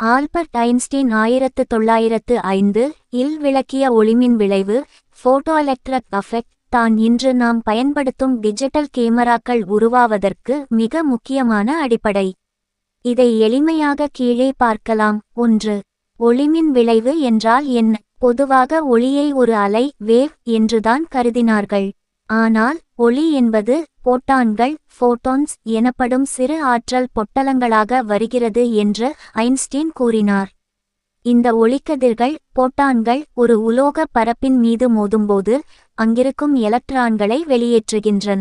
Albert Einstein 1905 இல் விளக்கிய ஒளிமின் விளைவு ஃபோட்டோஎலெக்ட்ரிக் அஃபெக்ட் தான் இன்று நாம் பயன்படுத்தும் டிஜிட்டல் கேமராக்கள் உருவாவதற்கு மிக முக்கியமான அடிப்படை. இதை எளிமையாக கீழே பார்க்கலாம். 1. ஒளிமின் விளைவு என்றால் என்ன? பொதுவாக ஒளியை ஒரு அலை வேவ் என்றுதான் கருதினார்கள். ஆனால் ஒளி என்பது போட்டான்கள் ஃபோட்டான்ஸ் எனப்படும் சிறு ஆற்றல் பொட்டலங்களாக வருகிறது என்று ஐன்ஸ்டீன் கூறினார். இந்த ஒளிக்கதிர்கள் போட்டான்கள் ஒரு உலோக பரப்பின் மீது மோதும்போது அங்கிருக்கும் எலக்ட்ரான்களை வெளியேற்றுகின்றன.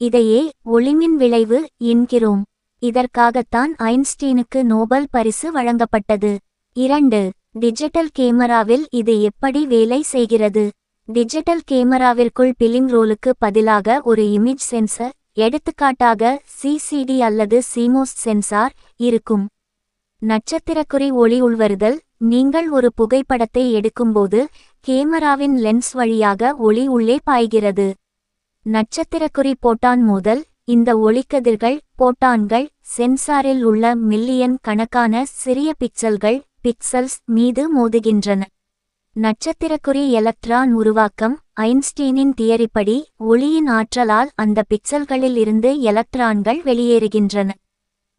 இதையே ஒளிமின் விளைவு என்கிறோம். இதற்காகத்தான் ஐன்ஸ்டீனுக்கு நோபல் பரிசு வழங்கப்பட்டது. 2. டிஜிட்டல் கேமராவில் இது எப்படி வேலை செய்கிறது? டிஜிட்டல் கேமராவிற்குள் பிலிம் ரோலுக்கு பதிலாக ஒரு இமேஜ் சென்சர், எடுத்துக்காட்டாக சிசிடி அல்லது சிமோஸ் சென்சார் இருக்கும். நட்சத்திரக்குறி ஒளி உள்வருதல். நீங்கள் ஒரு புகைப்படத்தை எடுக்கும்போது கேமராவின் லென்ஸ் வழியாக ஒளி உள்ளே பாய்கிறது. நட்சத்திரக்குறி போட்டான் மோதல். இந்த ஒளிக்கதிர்கள் போட்டான்கள் சென்சாரில் உள்ள மில்லியன் கணக்கான சிறிய பிக்சல்ஸ் மீது மோதுகின்றன. நட்சத்திரக்குறி எலக்ட்ரான் உருவாக்கம். ஐன்ஸ்டீனின் தியரிப்படி ஒளியின் ஆற்றலால் அந்த பிக்சல்களில் இருந்து எலக்ட்ரான்கள் வெளியேறுகின்றன.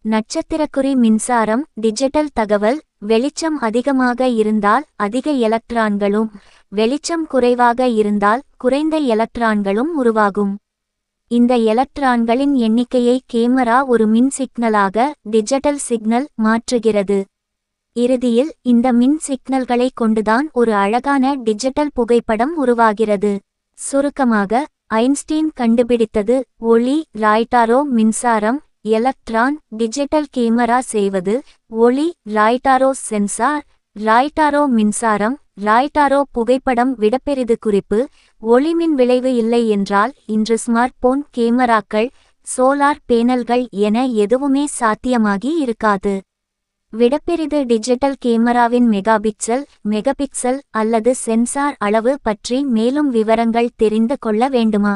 நட்சத்திரக்குறி மின்சாரம். டிஜிட்டல் தகவல். வெளிச்சம் அதிகமாக இருந்தால் அதிக எலக்ட்ரான்களும், வெளிச்சம் குறைவாக இருந்தால் குறைந்த எலக்ட்ரான்களும் உருவாகும். இந்த எலக்ட்ரான்களின் எண்ணிக்கையை கேமரா ஒரு மின் சிக்னலாக டிஜிட்டல் சிக்னல் மாற்றுகிறது. இறுதியில் இந்த மின் சிக்னல்களை கொண்டுதான் ஒரு அழகான டிஜிட்டல் புகைப்படம் உருவாகிறது. சுருக்கமாக, ஐன்ஸ்டீன் கண்டுபிடித்தது ஒளி, ராய்டாரோ மின்சாரம், எலக்ட்ரான், டிஜிட்டல் கேமரா செய்வது, ஒளி, ராய்டாரோ சென்சார், ராய்டாரோ மின்சாரம், ராய்டாரோ புகைப்படம். விடப்பெரிது குறிப்பு: ஒளிமின் விளைவு இல்லை என்றால் இன்று ஸ்மார்ட் போன், கேமராக்கள், சோலார் பேனல்கள் என எதுவுமே சாத்தியமாகி இருக்காது. விடப்பெரிது டிஜிட்டல் கேமராவின் மெகாபிக்சல் அல்லது சென்சார் அளவு பற்றி மேலும் விவரங்கள் தெரிந்து கொள்ள வேண்டுமா?